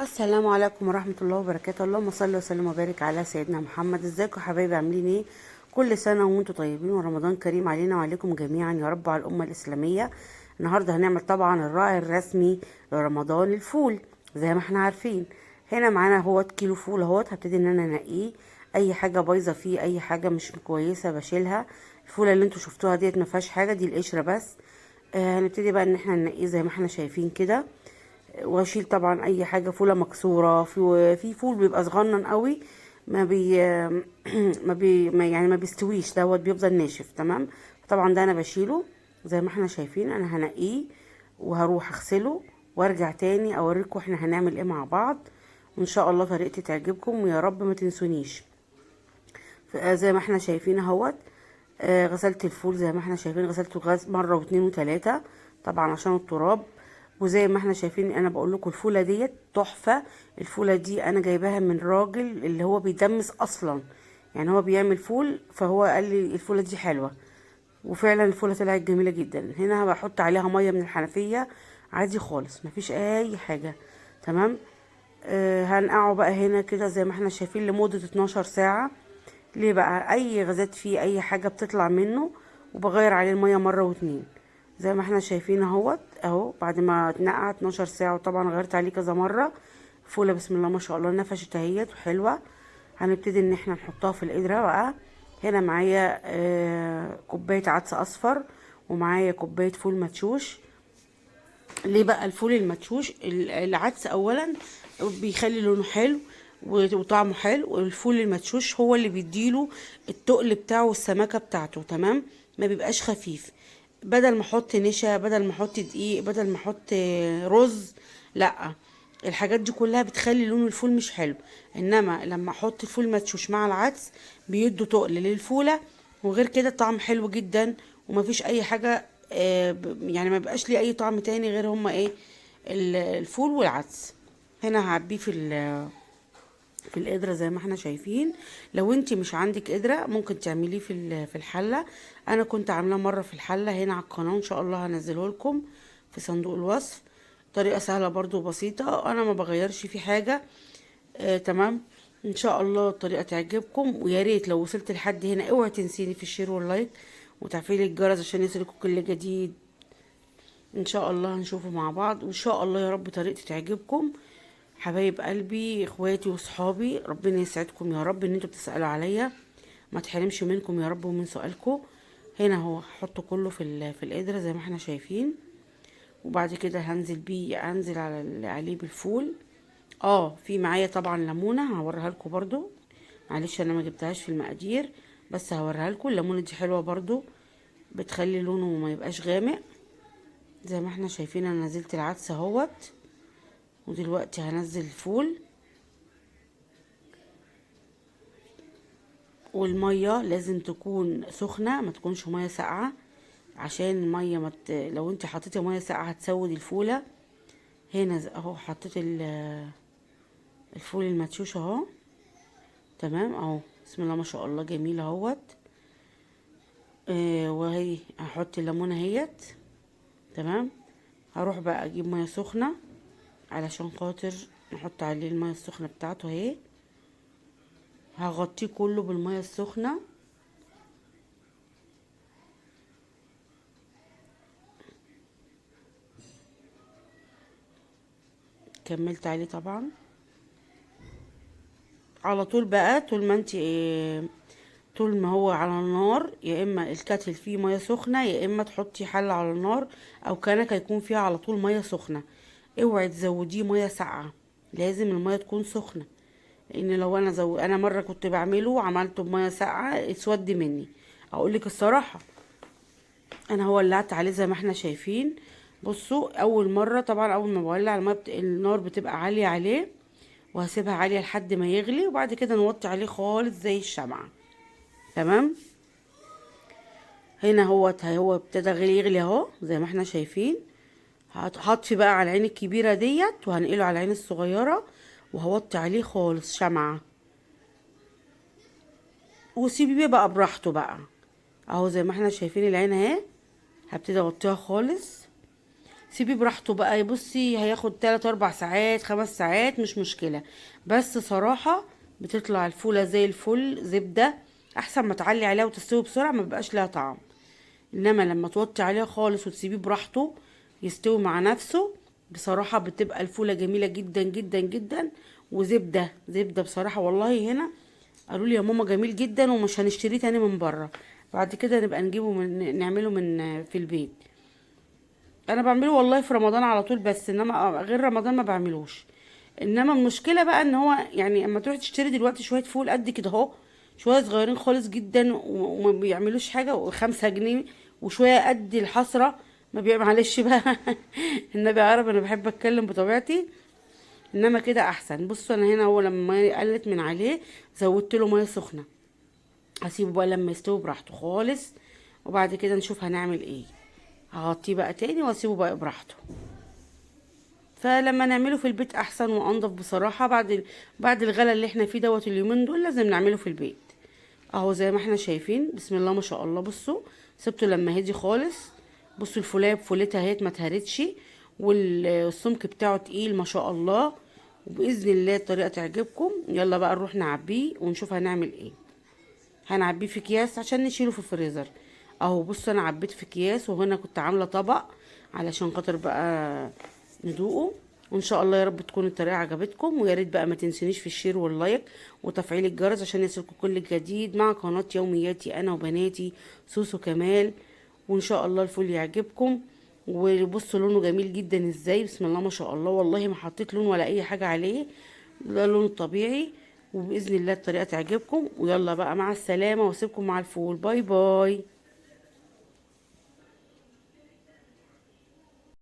السلام عليكم ورحمة الله وبركاته. اللهم صل وسلم وبارك على سيدنا محمد. ازيكم يا حبايبي، عاملين ايه؟ كل سنة وانتم طيبين ورمضان كريم علينا وعليكم جميعا يا رب، على الأمة الإسلامية. النهاردة هنعمل طبعا الراعي الرسمي لرمضان، الفول زي ما احنا عارفين. هنا معانا اهوت كيلو فول اهوت، هبتدي ان انا انقيه. اي حاجة بايظة فيه، اي حاجة مش كويسة بشيلها. الفولة اللي انتوا شفتوها ديت ما فيهاش حاجة، دي القشرة بس. هنبتدي بقى ان احنا ننقيه زي ما احنا شايفين كده. واشيل طبعا اي حاجه، فوله مكسوره، في فول بيبقى صغنن قوي، ما بي يعني ما بيستويش، دوت بيفضل ناشف. تمام. طبعا ده انا بشيله زي ما احنا شايفين. انا هنقيه وهروح اغسله وارجع تاني اوريكم احنا هنعمل ايه مع بعض، وان شاء الله طريقتي تعجبكم ويا رب ما تنسونيش. زي ما احنا شايفين اهوت. غسلت الفول زي ما احنا شايفين، غسلته مره واتنين وتلاته طبعا عشان التراب. وزي ما احنا شايفين انا بقول لكم الفوله ديت تحفه. الفوله دي انا جايباها من راجل اللي هو بيدمس اصلا، يعني هو بيعمل فول، فهو قال لي الفوله دي حلوه. وفعلا الفوله طلعت جميله جدا. هنا بحط عليها ميه من الحنفيه عادي خالص، مفيش اي حاجه. تمام. هنقعه بقى هنا كده زي ما احنا شايفين لمده 12 ساعه. ليه بقى؟ اي غازات فيه، اي حاجه بتطلع منه، وبغير عليه الميه مره واتنين زي ما احنا شايفين اهوت. اهو بعد ما اتنقع 12 ساعه، وطبعا غيرت عليه كذا مره. فوله بسم الله ما شاء الله نفشت اهيت وحلوه. هنبتدي ان احنا نحطها في القدره بقى. هنا معايا كوبايه عدس اصفر، ومعايا كوبايه فول مدشوش. ليه بقى الفول المدشوش؟ العدس اولا بيخلي لونه حلو وطعمه حلو، والفول المدشوش هو اللي بيديله التقل بتاعه والسماكه بتاعته. تمام. ما بيبقاش خفيف. بدل ما احط نشا، بدل ما احط دقيق، بدل ما احط رز، لا، الحاجات دي كلها بتخلي لون الفول مش حلو. انما لما احط الفول مدشوش مع العدس بيدوا تقل للفوله، وغير كده طعم حلو جدا. ومفيش اي حاجه يعني ما بقاش ليه اي طعم تاني غير هما ايه؟ الفول والعدس. هنا هعبيه في القدرة زي ما احنا شايفين. لو انت مش عندك قدرة ممكن تعمليه في الحلة. انا كنت عاملاه مرة في الحلة هنا على القناة، ان شاء الله هنزله لكم في صندوق الوصف. طريقة سهلة برضو وبسيطة، انا ما بغيرش في حاجة. تمام. ان شاء الله الطريقة تعجبكم، ويا ريت لو وصلت لحد هنا اوعي تنسيني في الشير واللايك وتفعيل الجرس عشان يصلكوا كل جديد. ان شاء الله هنشوفه مع بعض، وان شاء الله يا رب طريقتي تعجبكم. حبايب قلبي، اخواتي وصحابي، ربنا يسعدكم يا رب ان انتوا بتسألوا عليا. ما تحرمش منكم يا رب ومن سؤالكم. هنا هو هحطه كله في القدرة زي ما احنا شايفين. وبعد كده هنزل بيه، انزل عليه بالفول. في معايا طبعا ليمونه هوريها لكم برضو. معلش انا ما جبتهاش في المقادير، بس هوريها لكم. الليمونه دي حلوه برضو، بتخلي لونه ما يبقاش غامق. زي ما احنا شايفين انا نزلت العدس اهوت، ودلوقتي هنزل الفول. والميه لازم تكون سخنه، ما تكونش ميه ساقعه، عشان الميه لو انت حطيتي ميه ساقعه هتسود الفوله. هنا اهو حطيت الفول المدشوش اهو. تمام اهو، بسم الله ما شاء الله جميل اهوت. وهي هحط الليمونه اهيت. تمام. هروح بقى اجيب ميه سخنه علشان خاطر نحط عليه الميه السخنه بتاعته اهي. هغطيه كله بالميه السخنه. كملت عليه طبعا على طول بقى. طول ما انت طول ما هو على النار، يا اما الكاتل فيه ميه سخنه، يا اما تحطي حله على النار او كنكه يكون فيها على طول ميه سخنه. اوعي تزوديه ميه ساقعه، لازم الميه تكون سخنه. لان لو انا مره كنت بعمله عملته بميه ساقعه اسود مني. اقول لك الصراحه، انا هو ولعت عليه زي ما احنا شايفين. بصوا، اول مره طبعا اول ما بولع الميه النار بتبقى عاليه عليه، وهسيبها عاليه لحد ما يغلي، وبعد كده نوطي عليه خالص زي الشمعه. تمام. هنا هو ابتدى يغلي اهو زي ما احنا شايفين. هطفي بقى على العين الكبيره ديت وهنقله على العين الصغيره، وهوطي عليه خالص شمعه، وسيبيه بقى براحته بقى. اهو زي ما احنا شايفين العين اهي. هبتدي اوطيها خالص. سيبيه براحته بقى. بصي هياخد 3 4 ساعات 5 ساعات مش مشكله، بس صراحه بتطلع الفوله زي الفل. زبده احسن ما تعلي عليها وتستوي بسرعه، ما بيبقاش لها طعم. انما لما توطي عليها خالص وتسيبيه براحته يستوي مع نفسه، بصراحه بتبقى الفوله جميله جدا جدا جدا. وزبده زبده بصراحه والله هنا قالوا لي يا ماما جميل جدا ومش هنشتريه تاني من بره، بعد كده نبقى نجيبه من نعمله من في البيت. انا بعمله والله في رمضان على طول، بس انما غير رمضان ما بعملوش. انما المشكله بقى ان هو يعني اما تروح تشتري دلوقتي شويه فول قد كده اهو، شويه صغيرين خالص جدا وما بيعملوش حاجه، و5 جنيه، وشويه قد الحسره. ما بيعمل معلش بقى النبي عرب انا بحب اتكلم بطبيعتي. انما كده احسن. بصوا انا هنا هو لما الميه قلت من عليه زودت له ميه سخنه، هسيبه بقى لما يستوي براحته خالص، وبعد كده نشوف هنعمل ايه. هغطيه بقى تاني واسيبه بقى براحته. فلما نعمله في البيت احسن وانضف بصراحه. بعد الغلا اللي احنا فيه دوت اليومين دول لازم نعمله في البيت. اهو زي ما احنا شايفين بسم الله ما شاء الله. بصوا سبته لما هدي خالص. بصوا الفولايه بفولتها اهيت ما اتهرتش، والسمك بتاعه تقيل ما شاء الله. وباذن الله الطريقه تعجبكم. يلا بقى نروح نعبيه ونشوف هنعمل ايه. هنعبيه في اكياس عشان نشيله في الفريزر. اهو بصوا انا عبيت في اكياس، وهنا كنت عامله طبق علشان خاطر بقى ندوقه. وان شاء الله يا رب تكون الطريقه عجبتكم، ويا ريت بقى ما تنسونيش في الشير واللايك وتفعيل الجرس عشان يصلكم كل جديد مع قناه يومياتي انا وبناتي سوسو كمال. وان شاء الله الفول يعجبكم. وبصوا لونه جميل جدا ازاي، بسم الله ما شاء الله. والله ما حطيت لون ولا اي حاجه عليه، ده لون طبيعي. وباذن الله الطريقه تعجبكم. ويلا بقى مع السلامه واسيبكم مع الفول. باي باي.